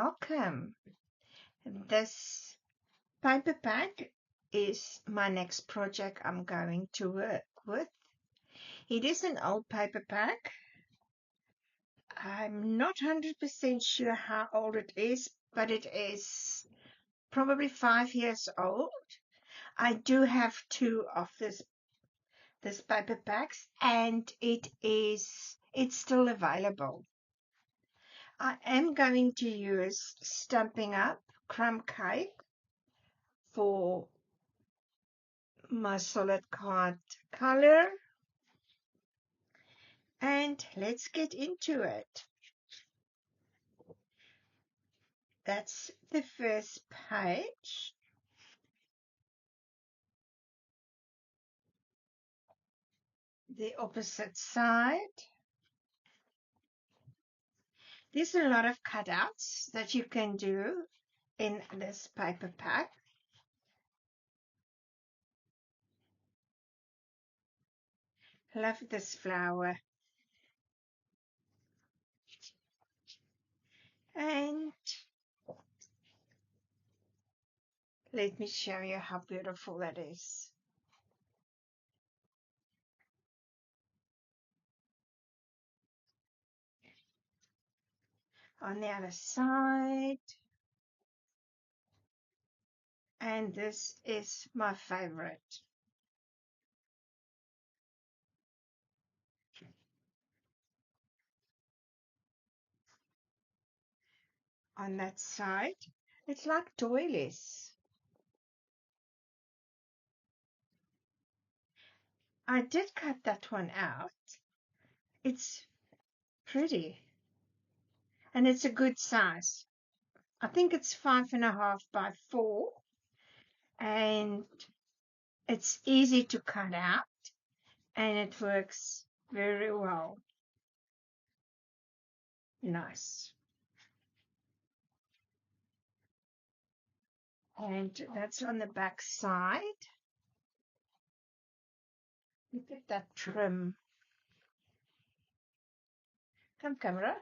welcome. This paper pack is my next project I'm going to work with. It is an old paper pack. I'm not 100% sure how old it is, but it is probably 5 years old. I do have two of this paper packs, and it's still available. I am going to use Stampin' Up! Crumb Cake for my solid card color, and let's get into it. That's the first page. The opposite side. There's a lot of cutouts that you can do in this paper pack. Love this flower. And let me show you how beautiful that is. On the other side. And this is my favorite. On that side, it's like doilies. I did cut that one out. It's pretty. And it's a good size. I think it's 5.5 by 4. And it's easy to cut out. And it works very well. Nice. And that's on the back side. Look at that trim. Come, camera.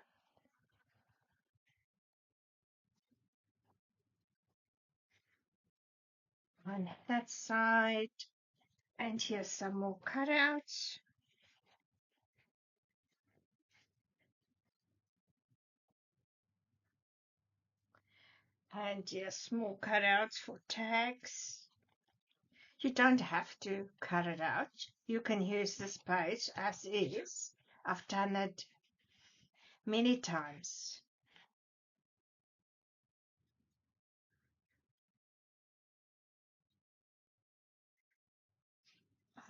On that side. And here's some more cutouts. And here's small cutouts for tags. You don't have to cut it out. You can use this page as is. I've done it many times.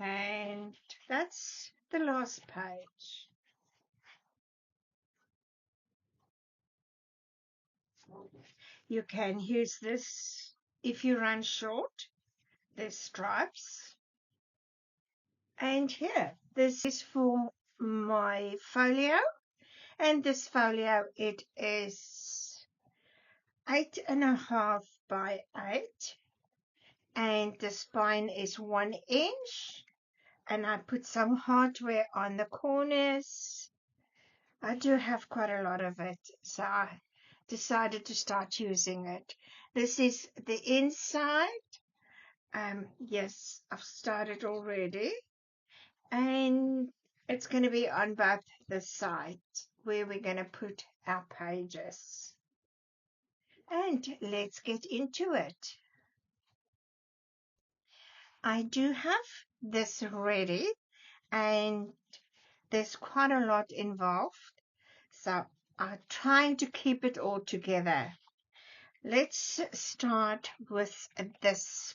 And that's the last page. You can use this if you run short. There's stripes. And here, this is for my folio. And this folio, it is 8.5 by 8. And the spine is 1 inch. And I put some hardware on the corners. I do have quite a lot of it, so I decided to start using it. This is the inside. Yes, I've started already. And it's going to be on both the sides where we're going to put our pages. And let's get into it. I do have this ready, and there's quite a lot involved, so I'm trying to keep it all together. Let's start with this.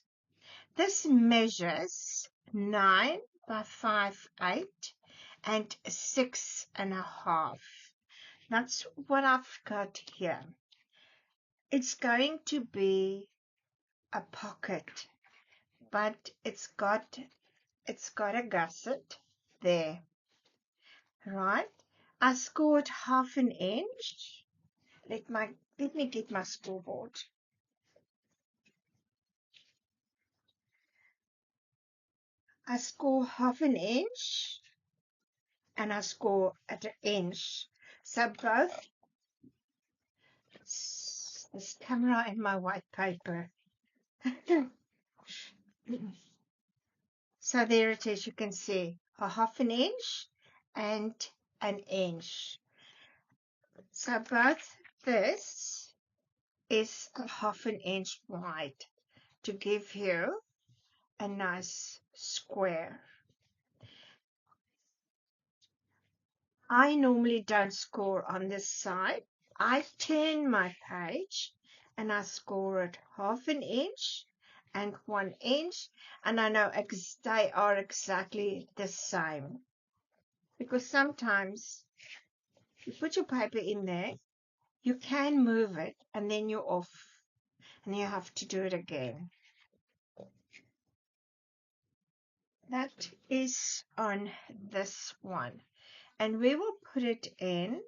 This measures 9 by 5/8 and 6.5. That's what I've got here. It's going to be a pocket, but it's got a gusset there, right? I scored 1/2 inch. Let me get my scoreboard. I score 1/2 inch, and I score at 1 inch. So both This camera and my white paper. So there it is, you can see a half an inch and an inch. So both this is a half an inch wide to give you a nice square. I normally don't score on this side. I turn my page and I score it half an inch and 1 inch, and I know they are exactly the same. Because sometimes you put your paper in there, you can move it and then you're off and you have to do it again. That is on this one. And we will put it in.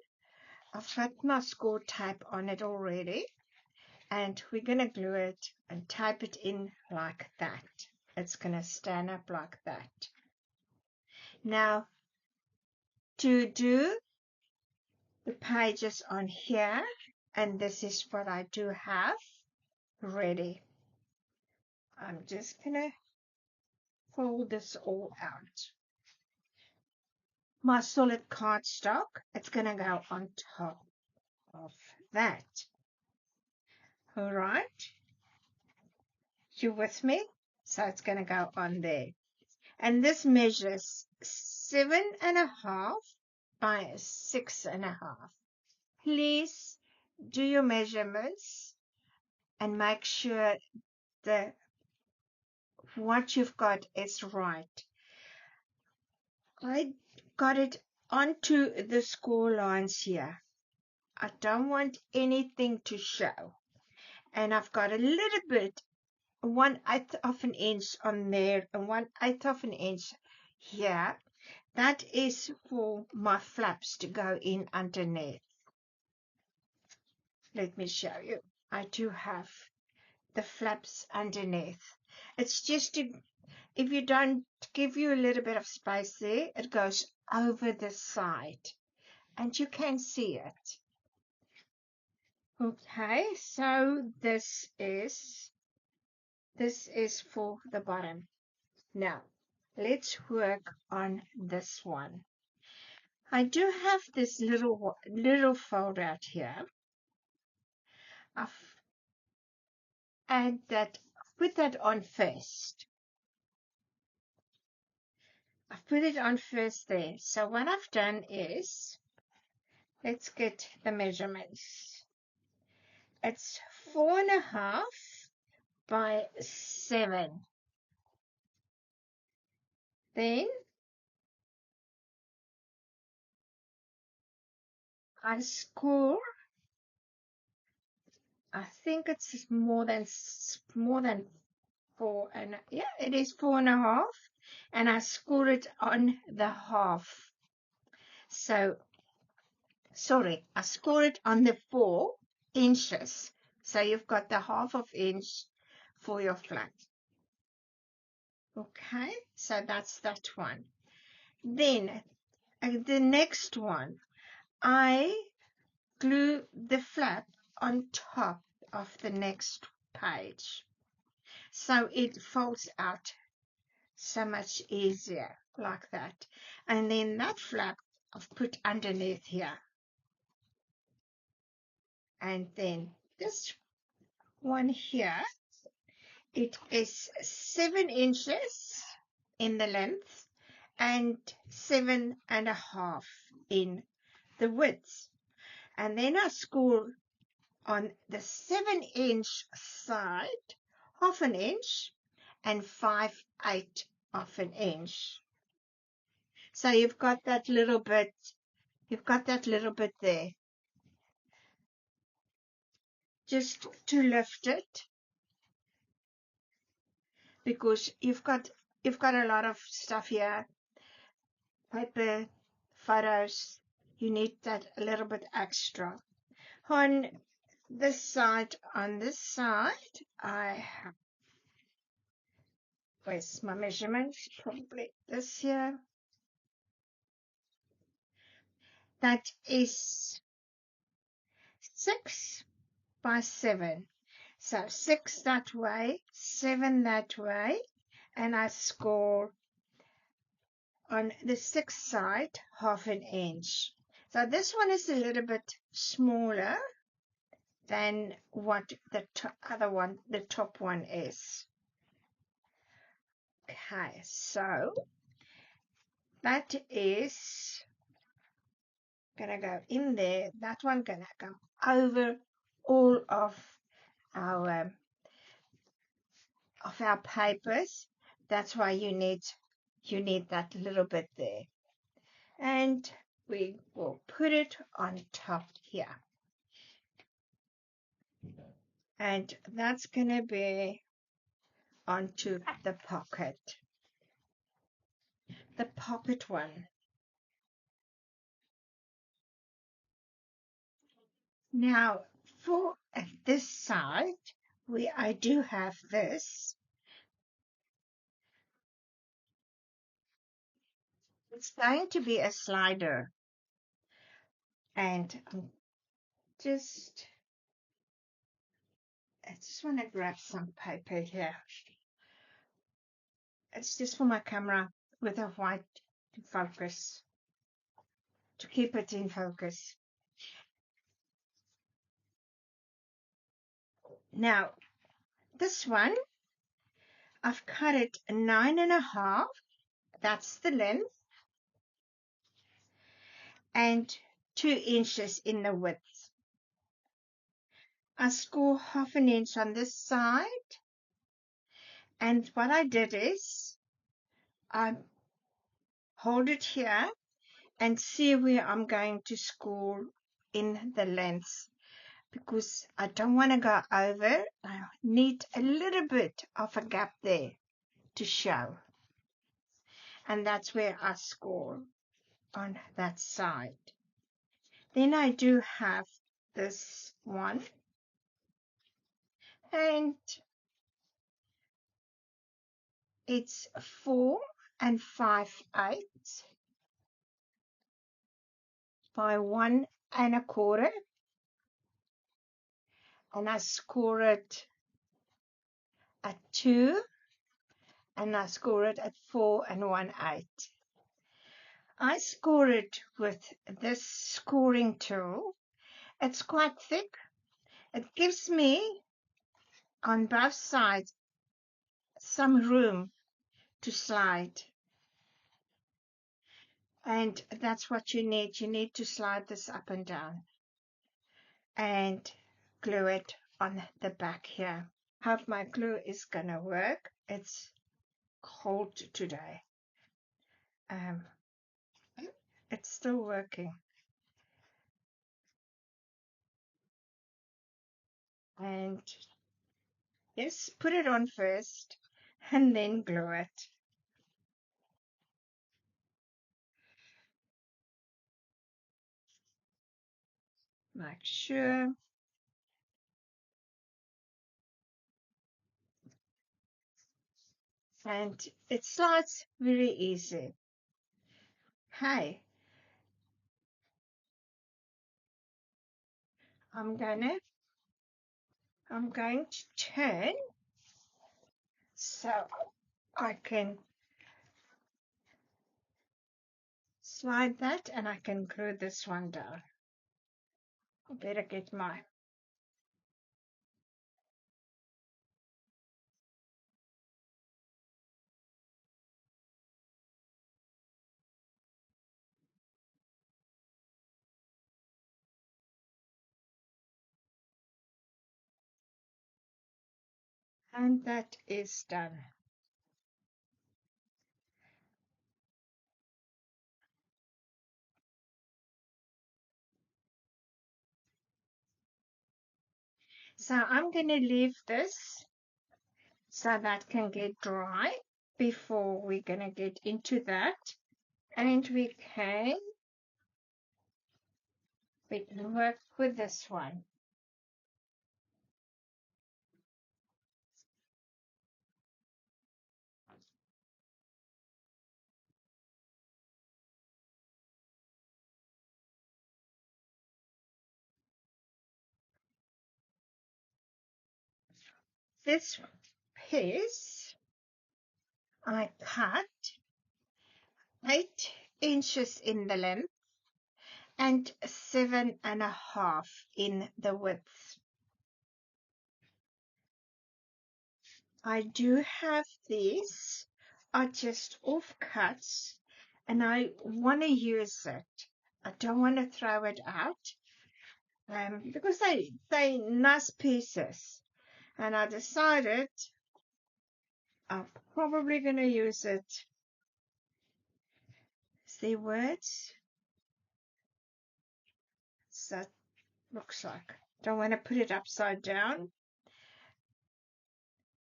I've got my score tape on it already. And we're going to glue it and type it in like that. It's going to stand up like that. Now, to do the pages on here, and this is what I do have ready. I'm just going to fold this all out. My solid cardstock, it's going to go on top of that. All right. You with me? So it's going to go on there. And this measures 7.5 by 6.5. Please do your measurements and make sure that what you've got is right. I got it onto the score lines here. I don't want anything to show. And I've got a little bit, 1/8 of an inch on there and 1/8 of an inch here. That is for my flaps to go in underneath. Let me show you. I do have the flaps underneath. It's just to, if you don't give you a little bit of space there, it goes over the side and you can see it. Okay, so this is for the bottom. Now, let's work on this one. I do have this little fold out here. I've put that on first. I've put it on first there. So what I've done is, let's get the measurements. It's 4.5 by 7. Then I score, I think it's more than 4, and yeah, it is 4.5, and I score it on the half. So, sorry, I score it on the 4 inches. So you've got the half of inch for your flat. Okay, so that's that one. Then the next one, I glue the flap on top of the next page. So it folds out so much easier like that. And then that flap I've put underneath here. And then this one here, it is 7 inches in the length and 7.5 in the width. And then I score on the 7-inch side, half an inch, and 5/8 of an inch. So you've got that little bit there. Just to lift it, because you've got a lot of stuff here, paper, photos. You need that a little bit extra. On this side, I have, where's my measurements? Probably this here. That is 6 by 7. So 6 that way, 7 that way, and I score on the 6th side 1/2 inch. So this one is a little bit smaller than what the other one, the top one is. Okay, so that is gonna go in there. That one gonna come over all of our papers. That's why you need that little bit there. And we will put it on top here. And that's gonna be onto the pocket. The pocket one. Now for this side, I do have this. It's going to be a slider. And I just want to grab some paper here. It's just for my camera with a white focus, to keep it in focus. Now, this one, I've cut it 9.5. That's the length. And 2 inches in the width. I score 1/2 inch on this side. And what I did is, I hold it here and see where I'm going to score in the length, because I don't want to go over. I need a little bit of a gap there to show. And that's where I score on that side. Then I do have this one. And it's 4 5/8 by 1 1/4. And I score it at 2, and I score it at 4 1/8. I score it with this scoring tool. It's quite thick. It gives me on both sides some room to slide. And that's what you need. You need to slide this up and down and glue it on the back here. Hope my glue is gonna work. It's cold today. It's still working. And yes, put it on first and then glue it. Make sure. And it slides very easy. Hey, I'm going to turn so I can slide that, and I can glue this one down. I better get my and that is done. So I'm going to leave this so that can get dry before we're going to get into that. And we can work with this one. this piece I cut 8 inches in the length and 7.5 in the width. I do have these are just offcuts, and I want to use it. I don't want to throw it out because they nice pieces, and I decided I'm probably going to use it. See words? So that looks like. Don't want to put it upside down.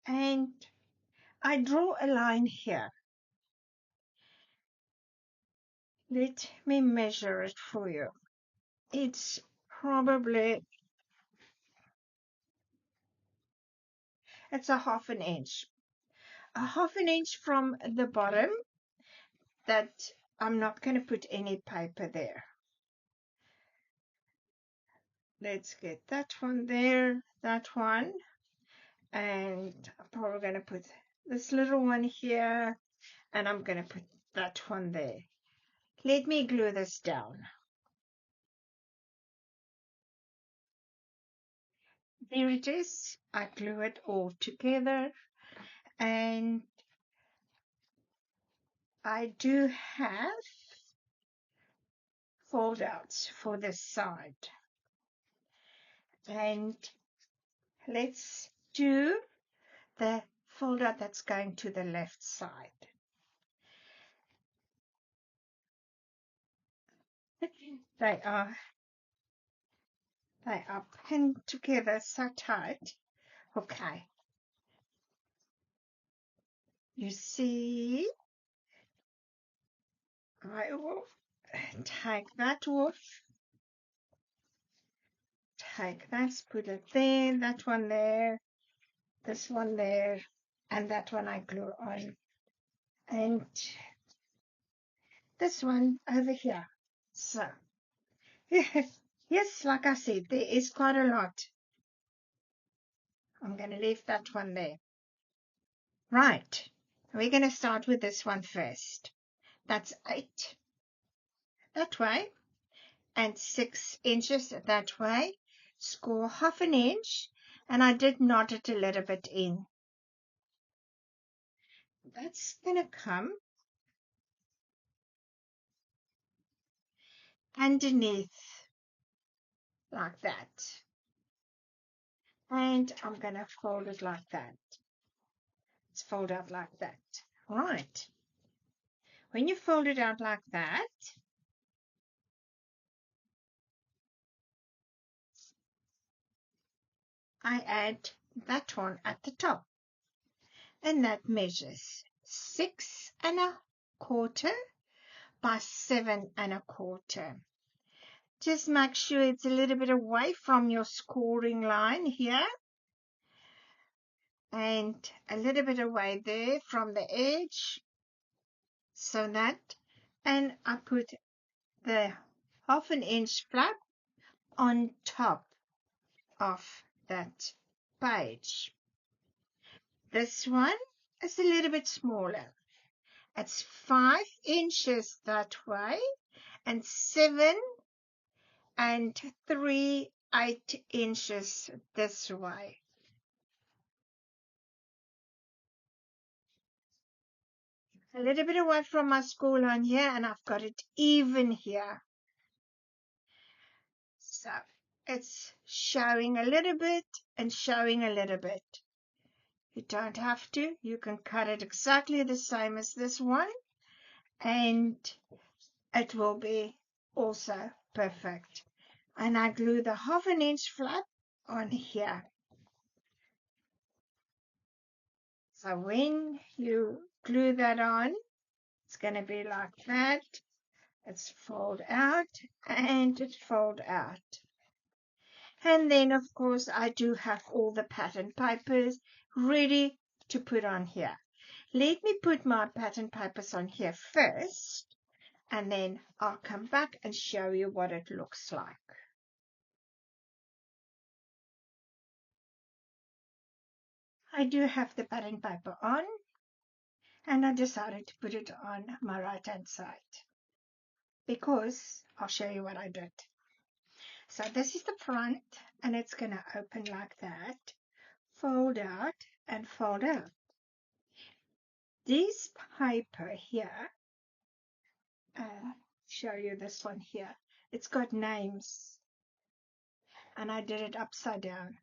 And I draw a line here. Let me measure it for you. It's probably, it's a 1/2 inch. A 1/2 inch from the bottom, that I'm not going to put any paper there. Let's get that one there, that one. And I'm probably going to put this little one here, and I'm going to put that one there. Let me glue this down. There it is. I glue it all together, and I do have fold outs for this side. And let's do the fold out that's going to the left side. They are pinned together so tight. Okay. You see, I will take that off. Take that, put it there, that one there, this one there, and that one I glue on. And this one over here. So, yes, like I said, there is quite a lot. I'm going to leave that one there. Right, we're going to start with this one first. That's 8 that way and 6 inches that way. Score 1/2 inch, and I did knot it a little bit in. That's going to come underneath like that. And I'm going to fold it like that. It's fold out like that. Right. When you fold it out like that, I add that one at the top. And that measures 6.25 by 7.25. Just make sure it's a little bit away from your scoring line here, and a little bit away there from the edge, so that, and I put the 1/2 inch flap on top of that page. This one is a little bit smaller. It's 5 inches that way and 7 and 3/8 inches this way. A little bit away from my score line here, and I've got it even here. So it's showing a little bit and showing a little bit. You don't have to. You can cut it exactly the same as this one, and it will be also perfect. And I glue the 1/2 inch flap on here. So when you glue that on, it's going to be like that. It's fold out and it fold out. And then, of course, I do have all the pattern papers ready to put on here. Let me put my pattern papers on here first, and then I'll come back and show you what it looks like. I do have the pattern paper on, and I decided to put it on my right hand side because I'll show you what I did. So this is the front, and it's going to open like that, fold out and fold out. This paper here, show you this one here, it's got names, and I did it upside down.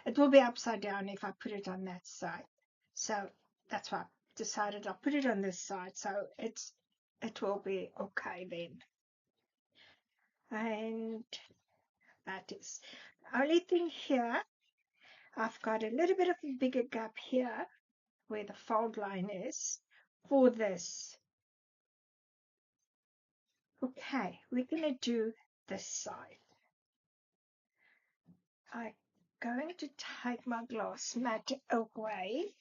It will be upside down if I put it on that side. So that's why I decided I'll put it on this side, so it will be okay then. And that is the only thing here. I've got a little bit of a bigger gap here where the fold line is for this. Okay, we're going to do this side. I'm going to take my glass mat away.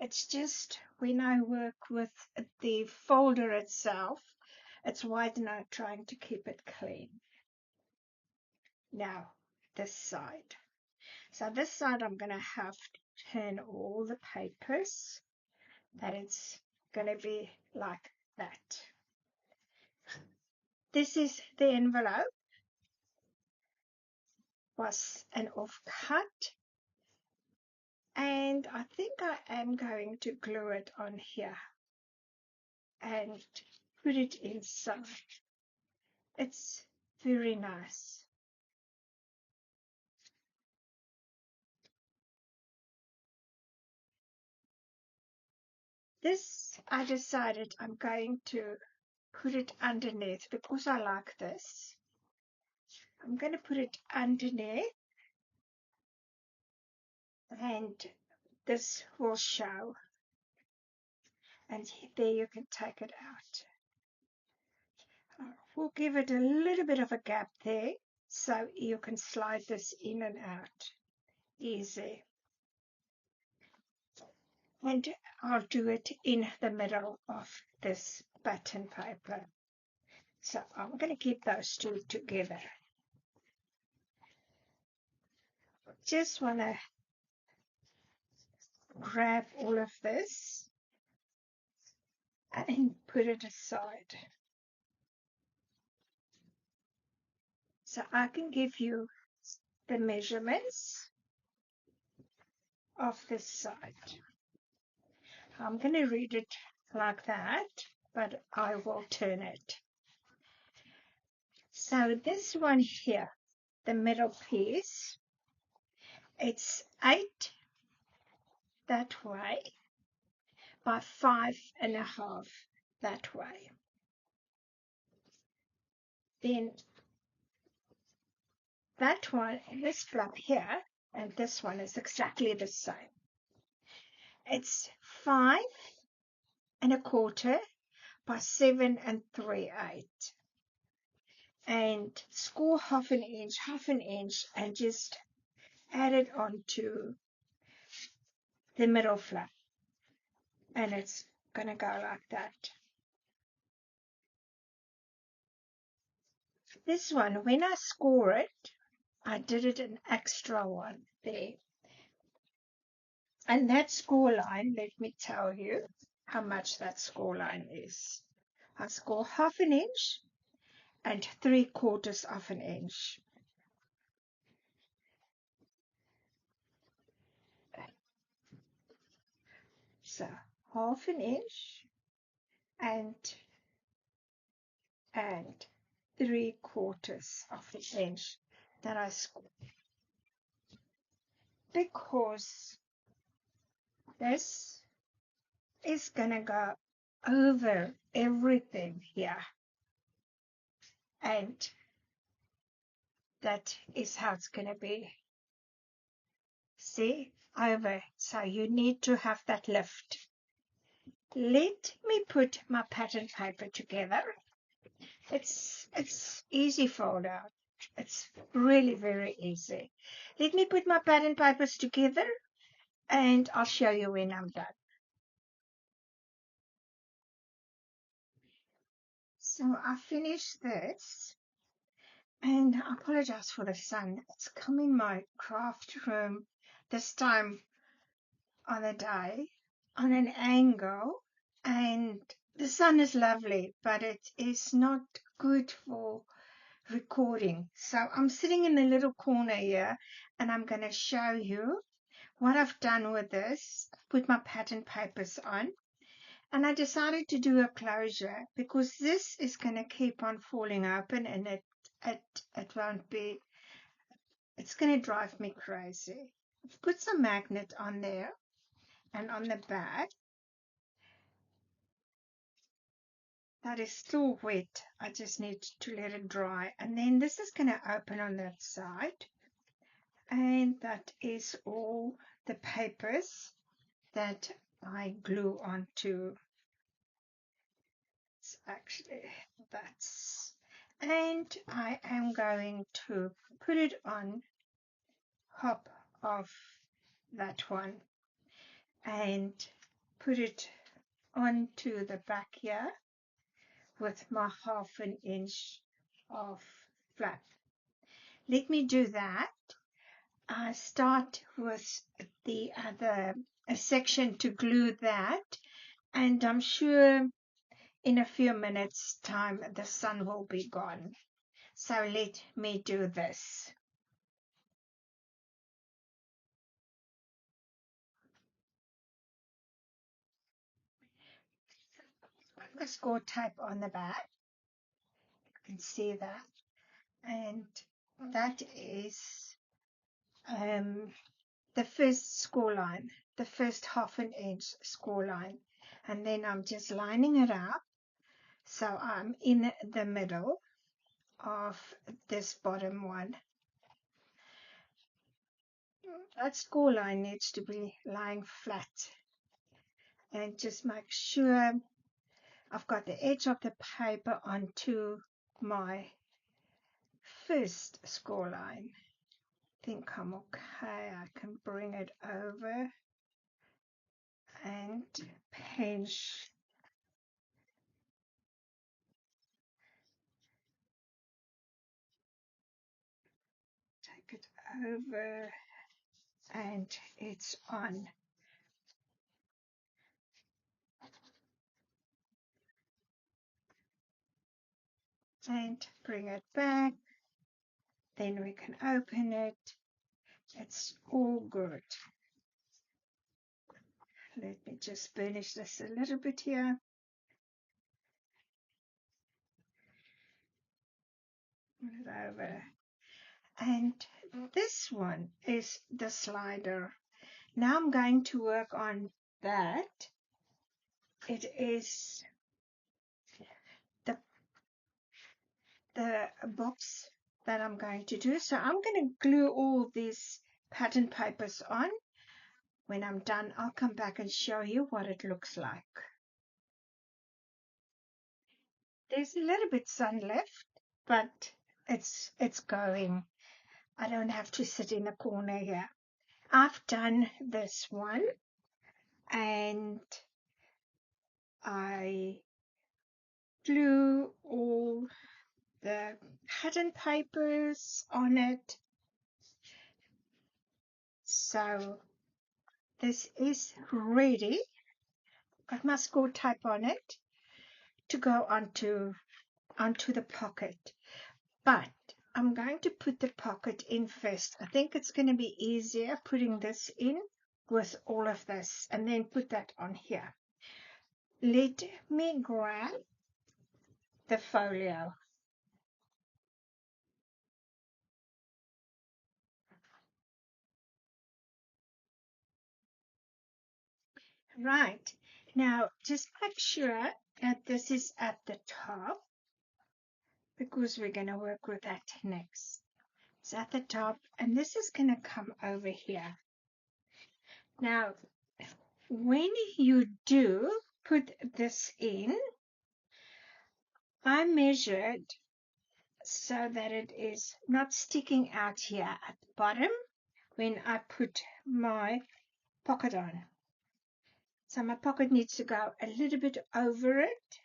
It's just when I work with the folder itself, it's wide enough trying to keep it clean. Now, this side. So this side I'm going to have to turn all the papers, that it's going to be like that. This is the envelope. Was an offcut, and I think I am going to glue it on here and put it inside. It's very nice. This, I decided I'm going to put it underneath because I like this. I'm going to put it underneath, and this will show. And there you can take it out. We'll give it a little bit of a gap there so you can slide this in and out easy. And I'll do it in the middle of this button paper. So I'm going to keep those two together. Just want to grab all of this and put it aside. So I can give you the measurements of this side. I'm going to read it like that, but I will turn it. So this one here, the middle piece, it's 8 that way by 5.5 that way. Then that one, this flap here, and this one is exactly the same. It's 5.25 by 7 3/8. And score half an inch, and just add it onto the middle flap. And it's going to go like that. This one, when I score it, I did it an extra one there. And that score line, let me tell you how much that score line is. I score half an inch and 3/4 of an inch. So half an inch and 3/4 of an inch that I score. Because this is going to go over everything here. And that is how it's going to be. See, over. So you need to have that lift. Let me put my pattern paper together. It's easy fold out. It's really very easy. Let me put my pattern papers together and I'll show you when I'm done. So I finished this. And I apologize for the sun. It's come in my craft room this time on the day on an angle, and the sun is lovely, but it is not good for recording. So I'm sitting in a little corner here, and I'm going to show you what I've done with this. Put my pattern papers on, and I decided to do a closure because this is going to keep on falling open, and it won't be, it's going to drive me crazy. I've put some magnet on there and on the back. That is still wet. I just need to let it dry. And then this is going to open on that side. And that is all the papers that I glue onto. It's actually, that's, and I am going to put it on top of that one and put it onto the back here with my 1/2 inch of flap. Let me do that. I start with the other section to glue that, and I'm sure in a few minutes time the sun will be gone. So let me do this. Put my score tape on the back. You can see that, and that is the first score line, the first 1/2 inch score line, and then I'm just lining it up so I'm in the middle of this bottom one. That score line needs to be lying flat, and just make sure I've got the edge of the paper onto my first score line. I think I'm okay. I can bring it over and pinch. Take it over and it's on. And bring it back. Then we can open it. It's all good. Let me just burnish this a little bit here. Put it over. And this one is the slider. Now I'm going to work on that. It is the box that I'm going to do. So I'm going to glue all these pattern papers on. When I'm done, I'll come back and show you what it looks like. There's a little bit sun left, but it's going. I don't have to sit in a corner here. I've done this one, and I glue all the pattern papers on it. So this is ready. Got my score tape on it to go onto the pocket. But I'm going to put the pocket in first. I think it's going to be easier putting this in with all of this and then put that on here. Let me grab the folio. Right, now just make sure that this is at the top because we're going to work with that next. It's at the top, and this is going to come over here. Now, when you do put this in, I measured so that it is not sticking out here at the bottom when I put my pocket on. So my pocket needs to go a little bit over it,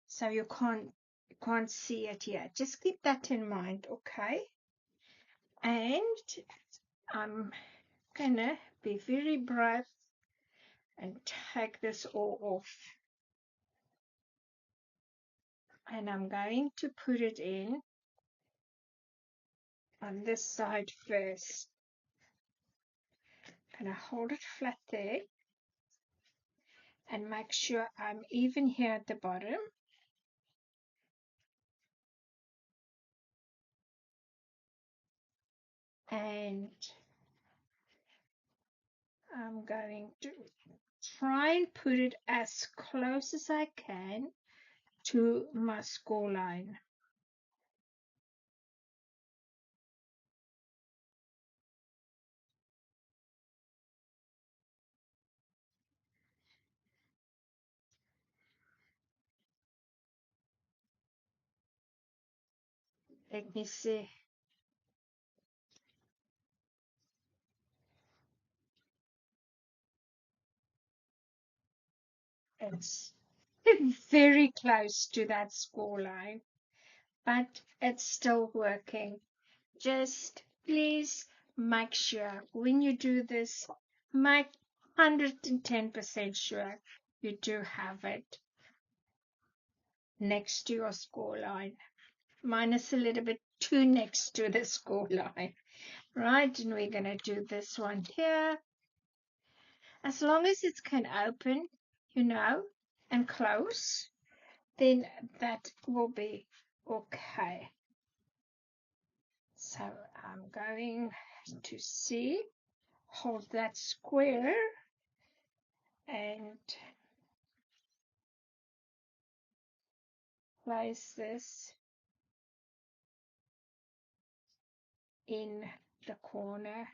so you can't You can't see it here. Just keep that in mind, okay? And I'm gonna be very brave and take this all off. And I'm going to put it in on this side first. I'm gonna hold it flat there and make sure I'm even here at the bottom. And I'm going to try and put it as close as I can to my score line. Let me see. It's very close to that score line, but it's still working. Just please make sure when you do this, make 110% sure you do have it next to your score line. Mine is a little bit too next to the score line. Right, and we're going to do this one here. As long as it can open, and close, then that will be okay. So I'm going to hold that square and place this in the corner.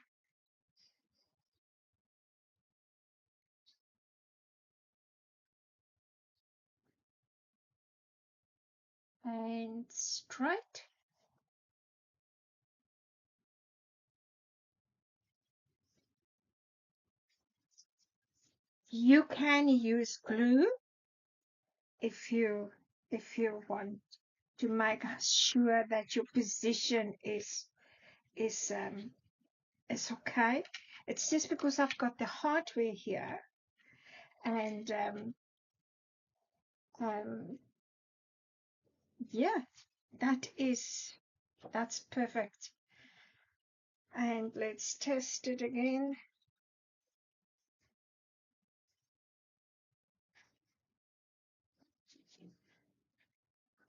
And straight. You can use glue if you want to make sure that your position is okay. It's just because I've got the hardware here, and yeah, that's perfect. And let's test it again.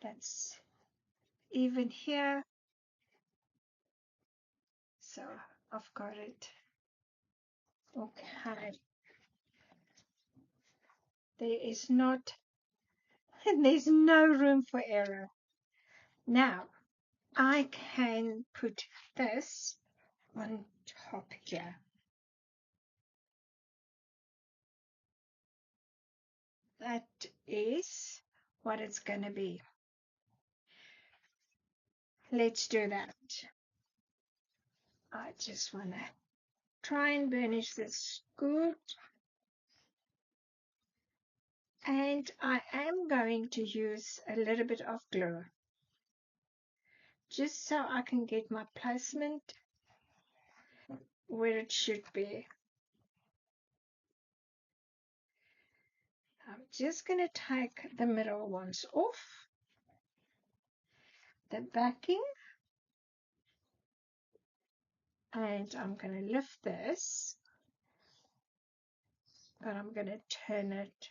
That's even here. So I've got it. Okay. There's no room for error. Now I can put this on top here. That is what it's going to be. Let's do that. I just want to try and burnish this good. And I am going to use a little bit of glue, just so I can get my placement where it should be. I'm just going to take the middle ones off, the backing, and I'm going to lift this, but I'm going to turn it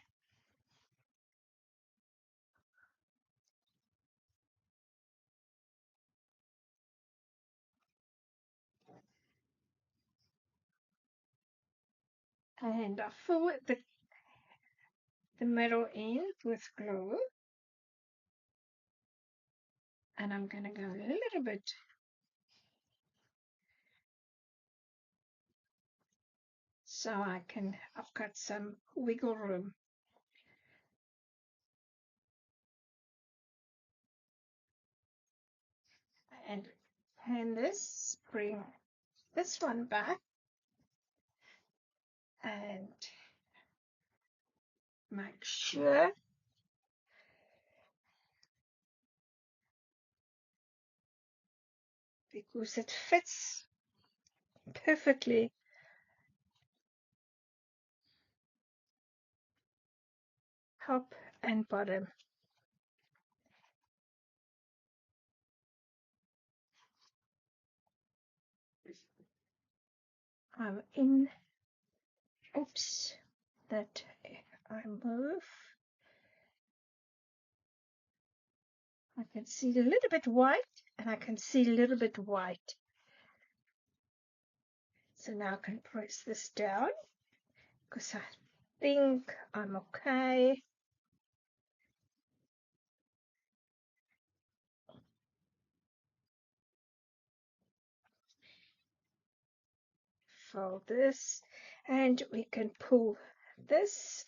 and I fill the middle end with glue, and I'm going to go a little bit so I've got some wiggle room. And bring this one back and make sure because it fits perfectly. Top and bottom. I'm in. Oops, that I move. I can see a little bit white, and I can see a little bit white. So now I can press this down because I think I'm okay. Fold this, and we can pull this.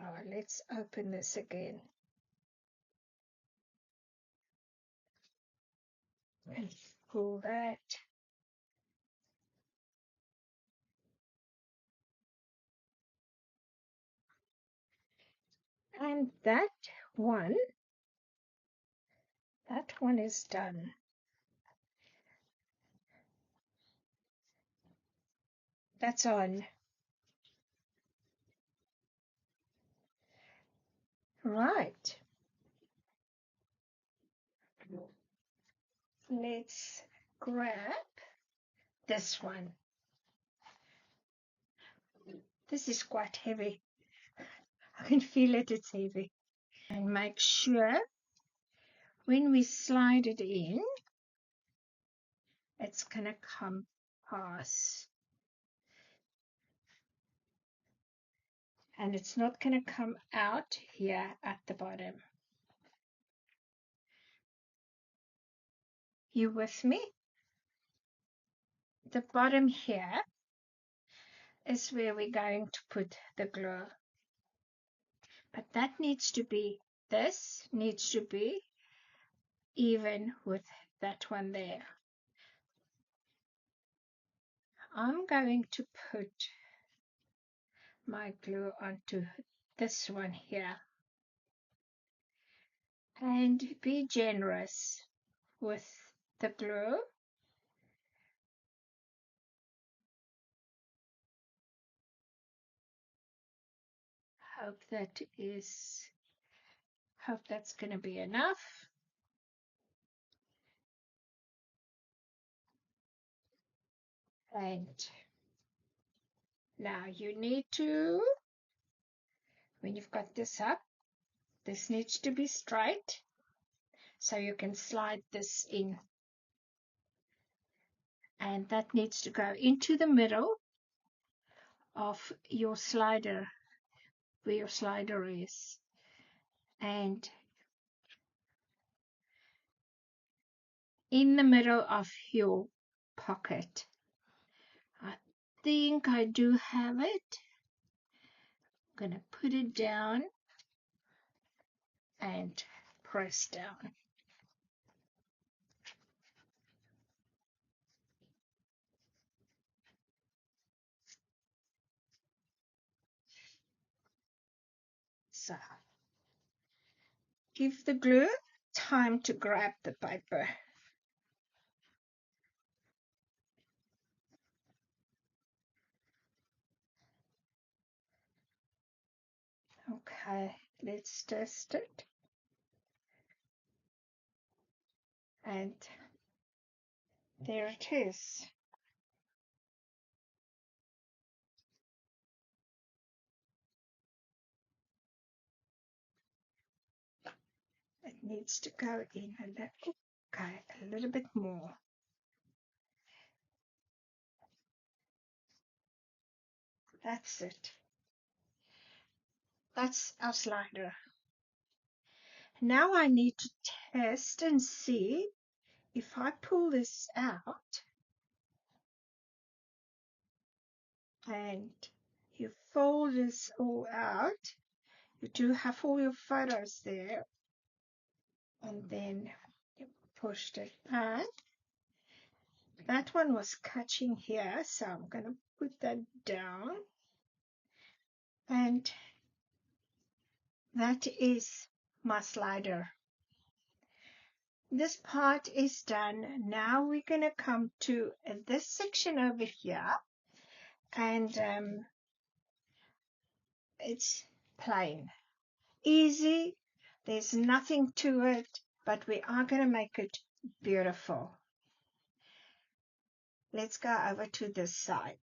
Oh, let's open this again. And pull that. And that one is done. That's on. Right. Let's grab this one. This is quite heavy. I can feel it, it's heavy. And make sure when we slide it in, it's going to come past. And it's not going to come out here at the bottom. You with me? The bottom here is where we're going to put the glue. But that needs to be, this needs to be even with that one there. I'm going to put my glue onto this one here. And be generous with the glue. Hope that's going to be enough. And now you need to, when you've got this up, this needs to be straight, so you can slide this in. And that needs to go into the middle of your slider, where your slider is. And in the middle of your pocket. I think I do have it. I'm going to put it down and press down. So give the glue time to grab the paper. Okay, let's test it. And there it is. It needs to go in a little, okay, a little bit more. That's it. That's our slider. Now I need to test and see if I pull this out and you fold this all out, you do have all your photos there, and then you pushed it back. That one was catching here, so I'm going to put that down. And that is my slider. This part is done. Now we're going to come to this section over here, and it's plain, easy. There's nothing to it, but we are going to make it beautiful. Let's go over to this side.